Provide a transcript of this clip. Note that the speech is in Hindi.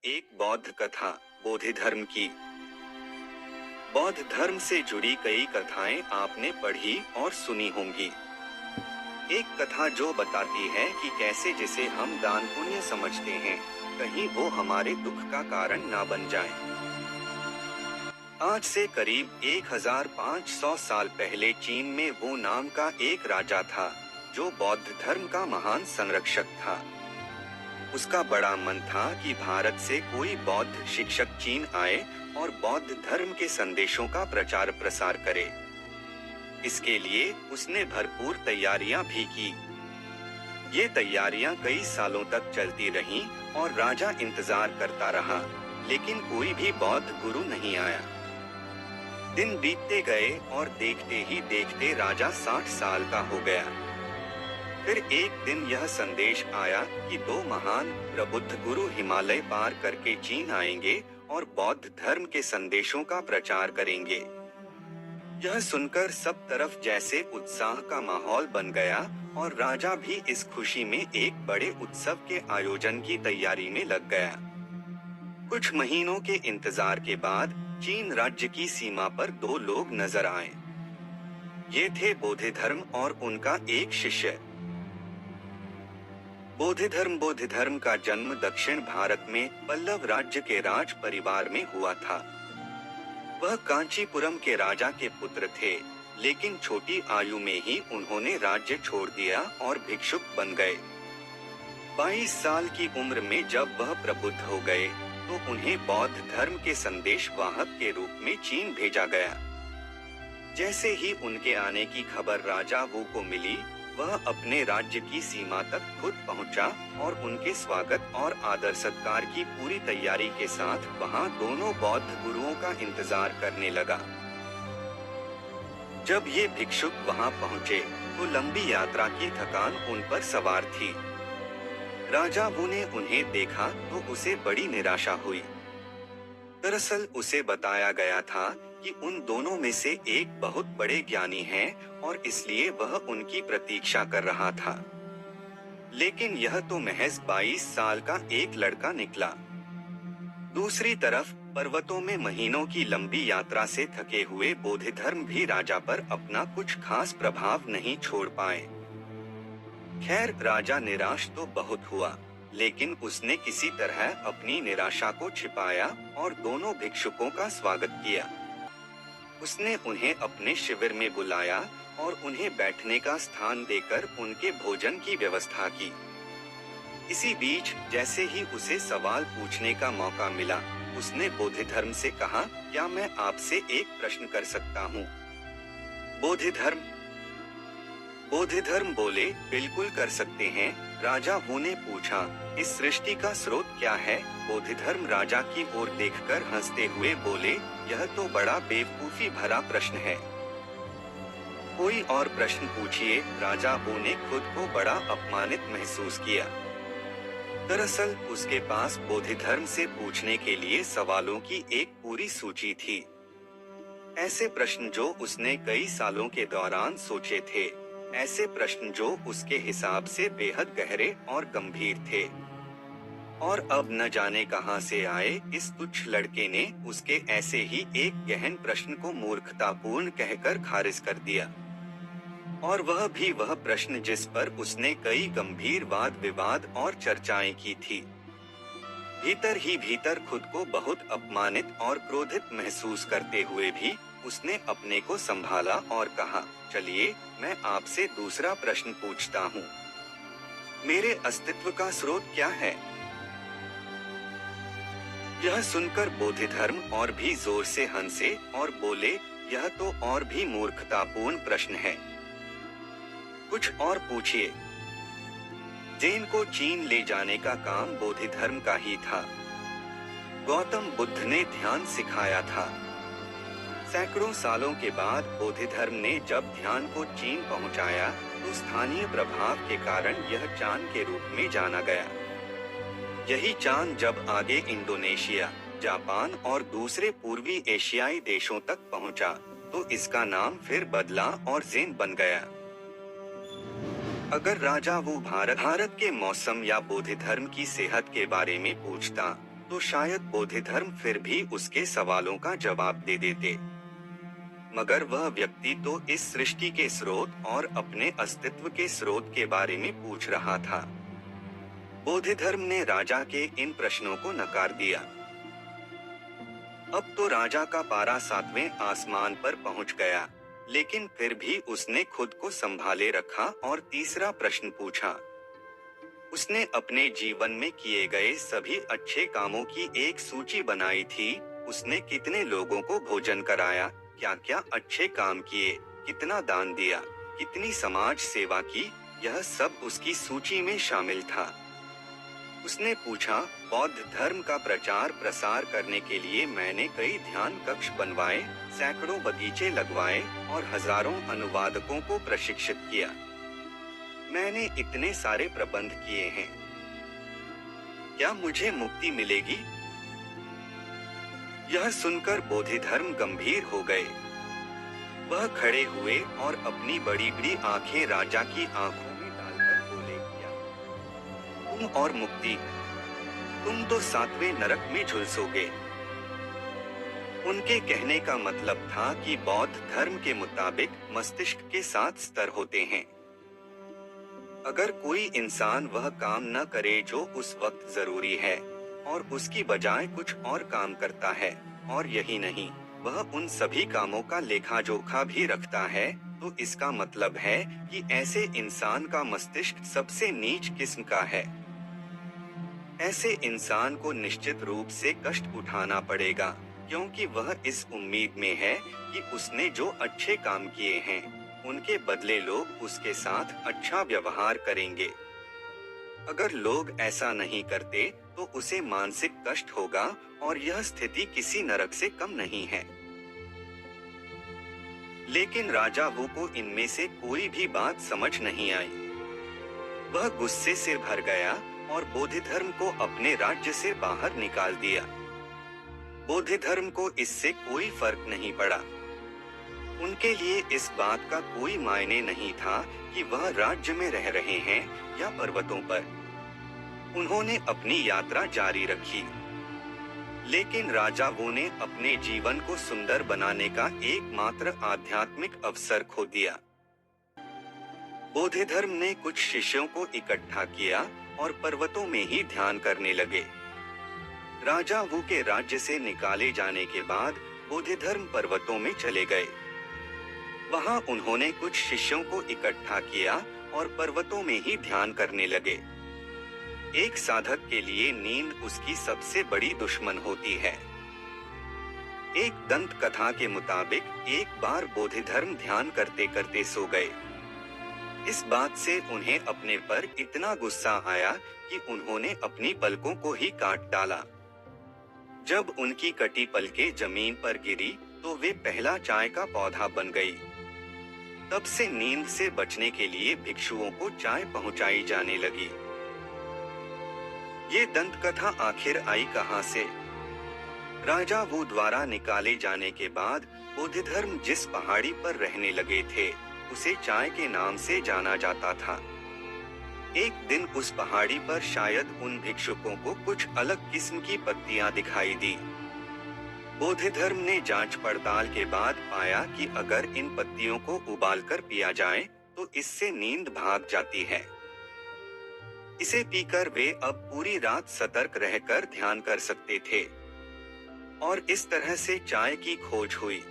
एक बौद्ध कथा बोधि धर्म की। बौद्ध धर्म से जुड़ी कई कथाएं आपने पढ़ी और सुनी होंगी। एक कथा जो बताती है कि कैसे जिसे हम दान पुण्य समझते हैं, कहीं वो हमारे दुख का कारण ना बन जाए। आज से करीब 1500 साल पहले चीन में वो नाम का एक राजा था जो बौद्ध धर्म का महान संरक्षक था। उसका बड़ा मन था कि भारत से कोई बौद्ध शिक्षक चीन आए और बौद्ध धर्म के संदेशों का प्रचार प्रसार करे। इसके लिए उसने भरपूर तैयारियां भी की। ये तैयारियां कई सालों तक चलती रहीं और राजा इंतजार करता रहा, लेकिन कोई भी बौद्ध गुरु नहीं आया। दिन बीतते गए और देखते ही देखते राजा 60 साल का हो गया। फिर एक दिन यह संदेश आया कि दो महान प्रबुद्ध गुरु हिमालय पार करके चीन आएंगे और बौद्ध धर्म के संदेशों का प्रचार करेंगे। यह सुनकर सब तरफ जैसे उत्साह का माहौल बन गया और राजा भी इस खुशी में एक बड़े उत्सव के आयोजन की तैयारी में लग गया। कुछ महीनों के इंतजार के बाद चीन राज्य की सीमा पर दो लोग नजर आए। ये थे बोधि धर्म और उनका एक शिष्य। बोधि धर्म का जन्म दक्षिण भारत में पल्लव राज्य के राज परिवार में हुआ था। वह कांचीपुरम के राजा के पुत्र थे, लेकिन छोटी आयु में ही उन्होंने राज्य छोड़ दिया और भिक्षुक बन गए। 22 साल की उम्र में जब वह प्रबुद्ध हो गए तो उन्हें बौद्ध धर्म के संदेश वाहक के रूप में चीन भेजा गया। जैसे ही उनके आने की खबर राजा वू को मिली, वह अपने राज्य की सीमा तक खुद पहुंचा और उनके स्वागत और आदर सत्कार की पूरी तैयारी के साथ वहां दोनों बौद्ध गुरुओं का इंतजार करने लगा। जब ये भिक्षुक वहां पहुंचे तो लंबी यात्रा की थकान उन पर सवार थी। राजा वू ने उन्हें देखा तो उसे बड़ी निराशा हुई। दरअसल उसे बताया गया था कि उन दोनों में से एक बहुत बड़े ज्ञानी हैं और इसलिए वह उनकी प्रतीक्षा कर रहा था, लेकिन यह तो महज 22 साल का एक लड़का निकला। दूसरी तरफ पर्वतों में महीनों की लंबी यात्रा से थके हुए बोधि धर्म भी राजा पर अपना कुछ खास प्रभाव नहीं छोड़ पाए। खैर, राजा निराश तो बहुत हुआ, लेकिन उसने किसी तरह अपनी निराशा को छिपाया और दोनों भिक्षुकों का स्वागत किया। उसने उन्हें अपने शिविर में बुलाया और उन्हें बैठने का स्थान देकर उनके भोजन की व्यवस्था की। इसी बीच जैसे ही उसे सवाल पूछने का मौका मिला, उसने बोधि धर्म से कहा, क्या मैं आपसे एक प्रश्न कर सकता हूँ? बोधि धर्म बोले, बिल्कुल कर सकते हैं। राजा वू ने पूछा, इस सृष्टि का स्रोत क्या है? बोधि धर्म राजा की ओर देखकर हंसते हुए बोले, यह तो बड़ा बेवकूफी भरा प्रश्न है। कोई और प्रश्न पूछिए। राजा वू ने खुद को बड़ा अपमानित महसूस किया। दरअसल उसके पास बोधि धर्म से पूछने के लिए सवालों की एक पूरी सूची थी। ऐसे प्रश्न जो उसने कई सालों के दौरान सोचे थे, ऐसे प्रश्न जो उसके हिसाब से बेहद गहरे और गंभीर थे। और अब न जाने कहां से आए इस तुच्छ लड़के ने उसके ऐसे ही एक गहन प्रश्न को मूर्खतापूर्ण कहकर खारिज कर दिया। और वह भी वह प्रश्न जिस पर उसने कई गंभीर वाद विवाद और चर्चाएं की थी। भीतर ही भीतर खुद को बहुत अपमानित और क्रोधित महसूस करते हुए भी उसने अपने को संभाला और कहा, चलिए मैं आपसे दूसरा प्रश्न पूछता हूँ। मेरे अस्तित्व का स्रोत क्या है? यह सुनकर बोधि धर्म और भी जोर से हंसे और बोले, यह तो और भी मूर्खतापूर्ण प्रश्न है। कुछ और पूछिए। जैन को चीन ले जाने का काम बोधि धर्म का ही था। गौतम बुद्ध ने ध्यान सिखाया था। सैकड़ों सालों के बाद बोधि धर्म ने जब ध्यान को चीन पहुंचाया तो स्थानीय प्रभाव के कारण यह चांद के रूप में जाना गया। यही चांद जब आगे इंडोनेशिया, जापान और दूसरे पूर्वी एशियाई देशों तक पहुंचा तो इसका नाम फिर बदला और ज़ेन बन गया। अगर राजा वो भारत के मौसम या बोधि धर्म की सेहत के बारे में पूछता तो शायद बोधिधर्म फिर भी उसके सवालों का जवाब दे देते। मगर वह व्यक्ति तो इस सृष्टि के स्रोत और अपने अस्तित्व के स्रोत के बारे में पूछ रहा था। बोधिधर्म ने राजा के इन प्रश्नों को नकार दिया। अब तो राजा का पारा 7वें आसमान पर पहुंच गया, लेकिन फिर भी उसने खुद को संभाले रखा और तीसरा प्रश्न पूछा। उसने अपने जीवन में किए गए सभी अच्छे कामों की एक सूची बनाई थी। उसने कितने लोगों को भोजन कराया, क्या क्या अच्छे काम किए, कितना दान दिया, कितनी समाज सेवा की, यह सब उसकी सूची में शामिल था। उसने पूछा, बौद्ध धर्म का प्रचार प्रसार करने के लिए मैंने कई ध्यान कक्ष बनवाए, सैकड़ों बगीचे लगवाए और हजारों अनुवादकों को प्रशिक्षित किया। मैंने इतने सारे प्रबंध किए हैं, क्या मुझे मुक्ति मिलेगी? यह सुनकर बोधिधर्म गंभीर हो गए। वह खड़े हुए और अपनी बड़ी बड़ी आंखें राजा की आंखों में डालकर बोले, तुम और मुक्ति, तुम तो 7वें नरक में झुलसोगे। उनके कहने का मतलब था कि बौद्ध धर्म के मुताबिक मस्तिष्क के 7 स्तर होते हैं। अगर कोई इंसान वह काम न करे जो उस वक्त जरूरी है और उसकी बजाय कुछ और काम करता है, और यही नहीं, वह उन सभी कामों का लेखा जोखा भी रखता है, तो इसका मतलब है कि ऐसे इंसान का मस्तिष्क सबसे नीच किस्म का है। ऐसे इंसान को निश्चित रूप से कष्ट उठाना पड़ेगा, क्योंकि वह इस उम्मीद में है कि उसने जो अच्छे काम किए हैं, उनके बदले लोग उसके साथ अच्छा व्यवहार करेंगे। अगर लोग ऐसा नहीं करते तो उसे मानसिक कष्ट होगा, और यह स्थिति किसी नरक से कम नहीं है। लेकिन राजा वू को इनमें से कोई भी बात समझ नहीं आई। वह गुस्से से भर गया और बोधिधर्म को अपने राज्य से बाहर निकाल दिया। बोधिधर्म को इससे कोई फर्क नहीं पड़ा। उनके लिए इस बात का कोई मायने नहीं था कि वह राज्य में रह रहे हैं या पर्वतों पर। उन्होंने अपनी यात्रा जारी रखी। लेकिन राजा वो ने अपने जीवन को सुंदर बनाने का एकमात्र आध्यात्मिक अवसर खो दिया। बोधिधर्म ने कुछ शिष्यों को इकट्ठा किया और पर्वतों में ही ध्यान करने लगे। राजा वू के राज्य से निकाले जाने के बाद बोधिधर्म पर्वतों में चले गए। वहां उन्होंने कुछ शिष्यों को इकट्ठा किया और पर्वतों में ही ध्यान करने लगे। एक साधक के लिए नींद उसकी सबसे बड़ी दुश्मन होती है। एक दंत कथा के मुताबिक एक बार बोधिधर्म ध्यान करते करते सो गए। इस बात से उन्हें अपने पर इतना गुस्सा आया कि उन्होंने अपनी पलकों को ही काट डाला। जब उनकी कटी पलकें जमीन पर गिरी तो वे पहला चाय का पौधा बन गई। तब से नींद से बचने के लिए भिक्षुओं को चाय पहुंचाई जाने लगी। ये दंत कथा आखिर आई कहां से? राजा वू द्वारा निकाले जाने के बाद बोधिधर्म जिस पहाड़ी पर रहने लगे थे, उसे चाय के नाम से जाना जाता था। एक दिन उस पहाड़ी पर शायद उन भिक्षुकों को कुछ अलग किस्म की पत्तियां दिखाई दी। बोधिधर्म ने जांच पड़ताल के बाद पाया कि अगर इन पत्तियों को उबालकर पिया जाए तो इससे नींद भाग जाती है। इसे पीकर वे अब पूरी रात सतर्क रहकर ध्यान कर सकते थे। और इस तरह से चाय की खोज हुई।